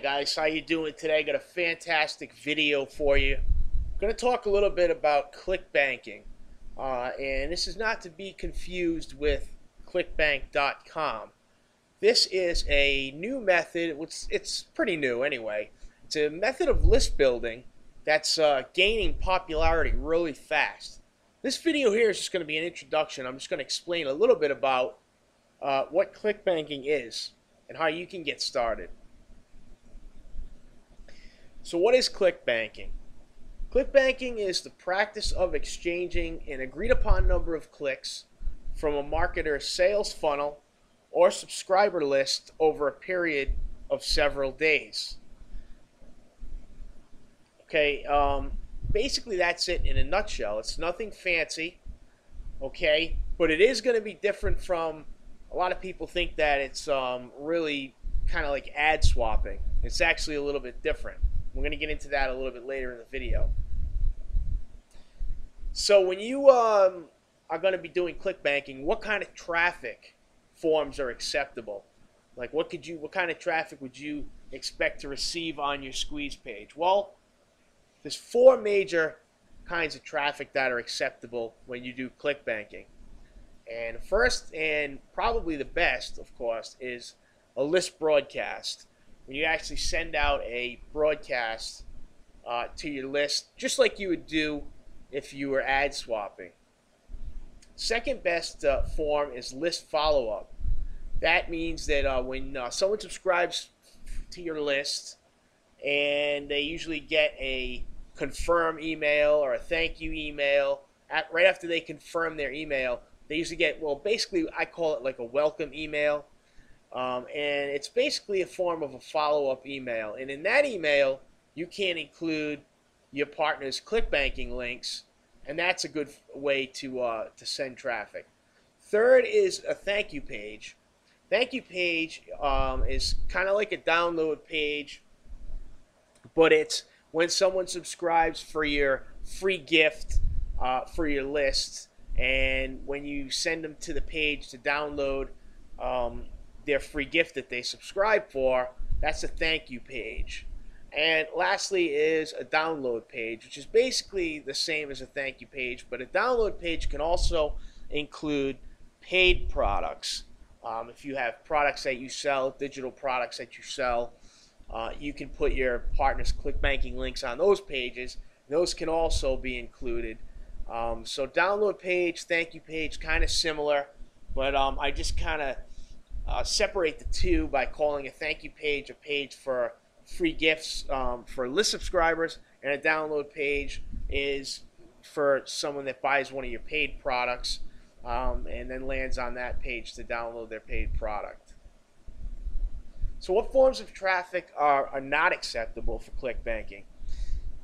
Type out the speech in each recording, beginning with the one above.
Guys, how you doing today? Got a fantastic video for you. I'm going to talk a little bit about ClickBanking, and this is not to be confused with ClickBank.com. This is a new method. It's pretty new anyway. It's a method of list building that's gaining popularity really fast. This video here is just going to be an introduction. I'm just going to explain a little bit about what ClickBanking is and how you can get started. So what is ClickBanking? ClickBanking is the practice of exchanging an agreed upon number of clicks from a marketer's sales funnel or subscriber list over a period of several days. Okay, basically that's it in a nutshell. It's nothing fancy, okay, but it is going to be different from, a lot of people think that it's really kind of like ad swapping. It's actually a little bit different. We're going to get into that a little bit later in the video. So when you are going to be doing ClickBanking, what kind of traffic forms are acceptable? Like what kind of traffic would you expect to receive on your squeeze page? Well, there's four major kinds of traffic that are acceptable when you do ClickBanking. And first, and probably the best, of course, is a list broadcast. When you actually send out a broadcast to your list, just like you would do if you were ad swapping. Second best form is list follow-up. That means that when someone subscribes to your list and they usually get a confirm email or a thank you email, right after they confirm their email, they usually get, well, basically I call it like a welcome email. And it's basically a form of a follow-up email. And in that email, you can include your partner's ClickBanking links, and that's a good way to send traffic. Third is a thank you page. Thank you page is kind of like a download page, but it's when someone subscribes for your free gift for your list, and when you send them to the page to download their free gift that they subscribe for, that's a thank you page. And lastly is a download page, which is basically the same as a thank you page, but a download page can also include paid products. If you have products that you sell, digital products that you sell, you can put your partner's ClickBanking links on those pages. Those can also be included. So download page, thank you page, kind of similar, but I just kind of separate the two by calling a thank you page a page for free gifts for list subscribers, and a download page is for someone that buys one of your paid products and then lands on that page to download their paid product. So what forms of traffic are not acceptable for ClickBanking?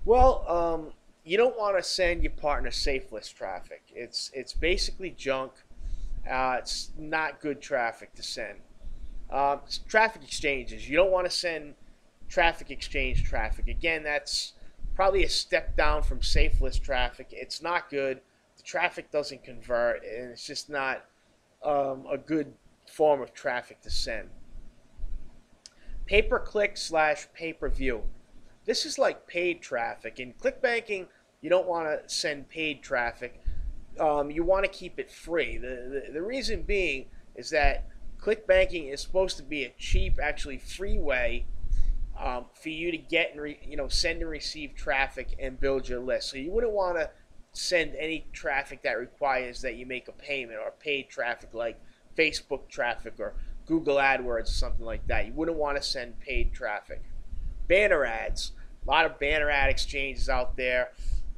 Well, you don't want to send your partner safe list traffic. It's basically junk. It's not good traffic to send. Traffic exchanges. You don't want to send traffic exchange traffic. Again, that's probably a step down from safe list traffic. It's not good. The traffic doesn't convert, and it's just not a good form of traffic to send. Pay-per-click / pay-per-view. This is like paid traffic. In ClickBanking, you don't want to send paid traffic. You want to keep it free. The reason being is that ClickBanking is supposed to be a cheap, actually free way for you to get and send and receive traffic and build your list. So you wouldn't want to send any traffic that requires that you make a payment, or paid traffic like Facebook traffic or Google AdWords or something like that. You wouldn't want to send paid traffic. Banner ads. A lot of banner ad exchanges out there.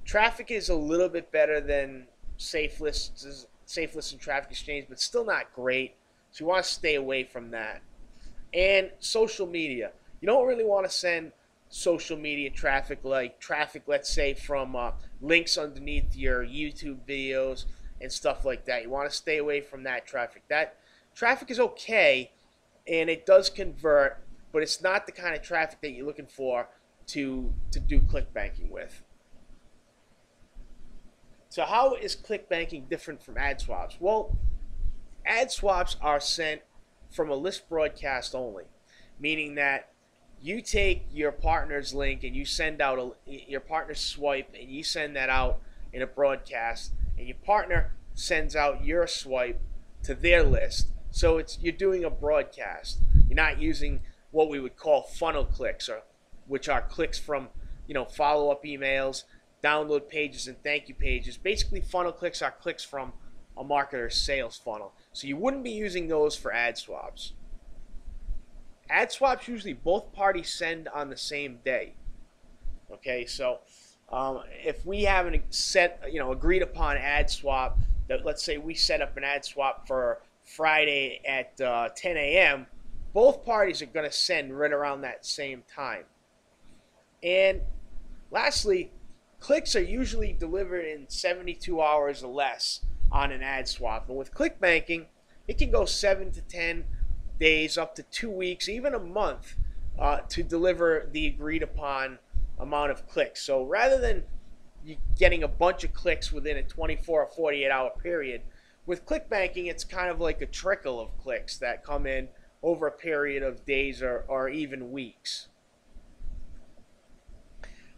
Traffic is a little bit better than safe list and traffic exchange, but still not great. So you want to stay away from that. And social media. You don't really want to send social media traffic, like traffic, let's say, from links underneath your YouTube videos and stuff like that. You want to stay away from that traffic. That traffic is okay, and it does convert, but it's not the kind of traffic that you're looking for to do ClickBanking with. So how is ClickBanking different from ad swaps? Well, ad swaps are sent from a list broadcast only, meaning that you take your partner's link and you send out your partner's swipe, and you send that out in a broadcast, and your partner sends out your swipe to their list. So you're doing a broadcast. You're not using what we would call funnel clicks, or which are clicks from follow-up emails, download pages, and thank you pages. Basically, funnel clicks are clicks from a marketer's sales funnel. So you wouldn't be using those for ad swaps. Ad swaps, usually both parties send on the same day. Okay, so if we have agreed upon ad swap, that let's say we set up an ad swap for Friday at 10 a.m., both parties are going to send right around that same time. And lastly, clicks are usually delivered in 72 hours or less on an ad swap. And with ClickBanking, it can go 7 to 10 days, up to 2 weeks, even a month to deliver the agreed upon amount of clicks. So rather than you getting a bunch of clicks within a 24 or 48 hour period, with ClickBanking, it's kind of like a trickle of clicks that come in over a period of days or even weeks.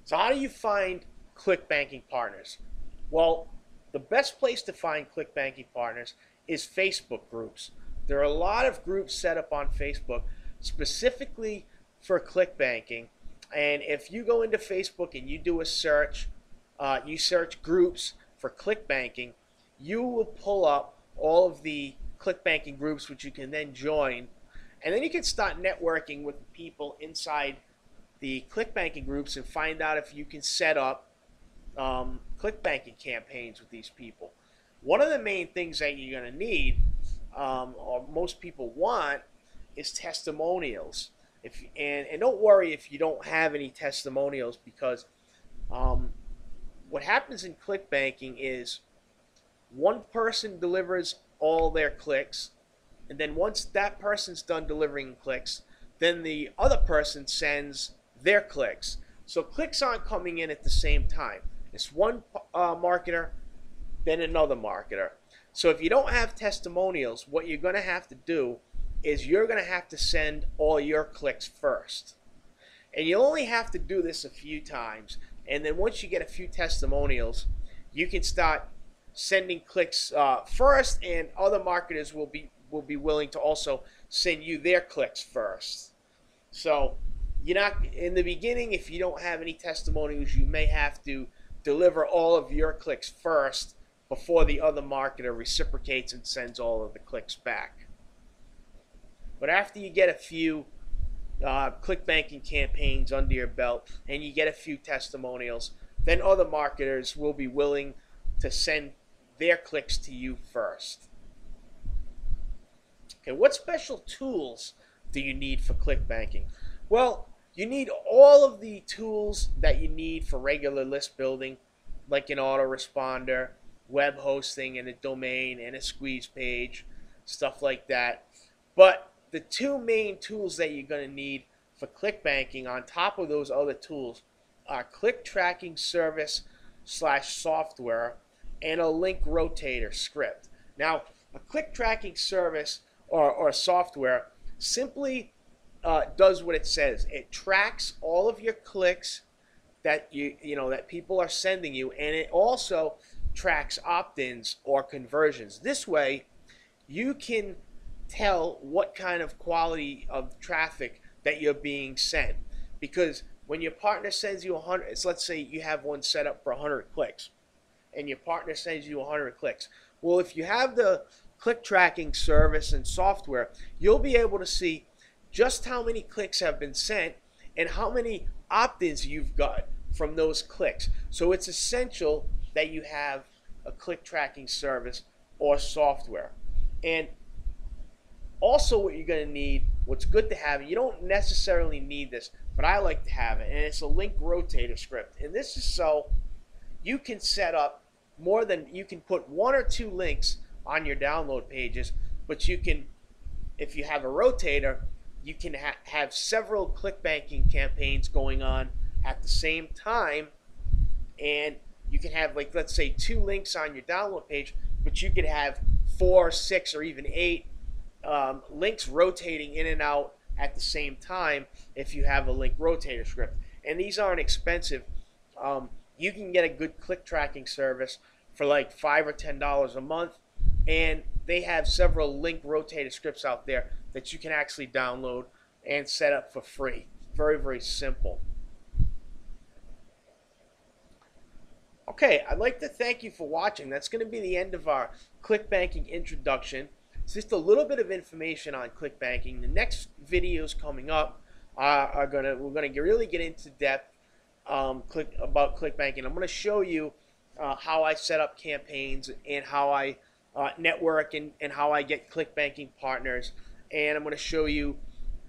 So how do you find ClickBanking partners? Well, the best place to find ClickBanking partners is Facebook groups. There are a lot of groups set up on Facebook specifically for ClickBanking. And if you go into Facebook and you do a search, you search groups for ClickBanking, you will pull up all of the ClickBanking groups, which you can then join. And then you can start networking with people inside the ClickBanking groups and find out if you can set up ClickBanking campaigns with these people. One of the main things that you're going to need, or most people want, is testimonials. And don't worry if you don't have any testimonials, because what happens in ClickBanking is one person delivers all their clicks, and then once that person's done delivering clicks, then the other person sends their clicks. So clicks aren't coming in at the same time. It's one marketer, then another marketer. So if you don't have testimonials, what you're going to have to do is you're going to have to send all your clicks first. And you only have to do this a few times. And then once you get a few testimonials, you can start sending clicks first, and other marketers will be willing to also send you their clicks first. So you're not, in the beginning, if you don't have any testimonials, you may have to deliver all of your clicks first before the other marketer reciprocates and sends all of the clicks back. But after you get a few ClickBanking campaigns under your belt and you get a few testimonials, then other marketers will be willing to send their clicks to you first. Okay, what special tools do you need for ClickBanking? Well, you need all of the tools that you need for regular list building, like an autoresponder, web hosting, and a domain, and a squeeze page, stuff like that. But the two main tools that you're going to need for ClickBanking on top of those other tools are click tracking service / software and a link rotator script. Now, a click tracking service or software simply does what it says. It tracks all of your clicks that that people are sending you, and it also tracks opt-ins or conversions. This way, you can tell what kind of quality of traffic that you're being sent. Because when your partner sends you 100, let's say you have one set up for 100 clicks, and your partner sends you 100 clicks. Well, if you have the click tracking service and software, you'll be able to see just how many clicks have been sent and how many opt-ins you've got from those clicks. So it's essential that you have a click tracking service or software. And also what you're going to need, what's good to have, you don't necessarily need this, but I like to have it, and it's a link rotator script. And this is so you can set up more than, you can put 1 or 2 links on your download pages, but you can, if you have a rotator, you can have several ClickBanking campaigns going on at the same time, and you can have, like, let's say 2 links on your download page, but you could have 4, 6, or even 8 links rotating in and out at the same time if you have a link rotator script. And these aren't expensive. You can get a good click tracking service for like $5 or $10 a month, and they have several link rotator scripts out there that you can actually download and set up for free. Very, very simple. Okay, I'd like to thank you for watching. That's going to be the end of our ClickBanking introduction. It's just a little bit of information on ClickBanking. The next videos coming up we're gonna really get into depth about ClickBanking. I'm going to show you how I set up campaigns and how I network and how I get ClickBanking partners. And I'm going to show you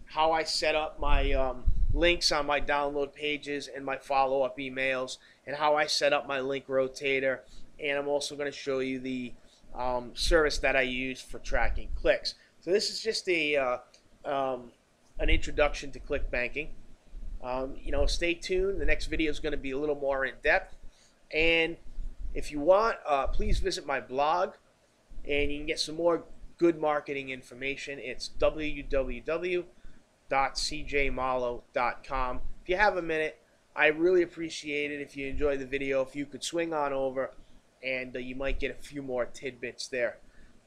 how I set up my links on my download pages and my follow-up emails, and how I set up my link rotator. And I'm also going to show you the service that I use for tracking clicks. So this is just an introduction to ClickBanking. Stay tuned. The next video is going to be a little more in depth. And if you want, please visit my blog, and you can get some more good marketing information. It's www.cjmalo.com. If you have a minute, I really appreciate it if you enjoy the video, if you could swing on over, and you might get a few more tidbits there.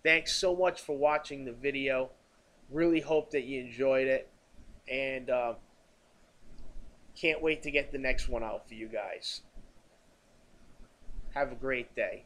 Thanks so much for watching the video. Really hope that you enjoyed it, and can't wait to get the next one out for you guys. Have a great day.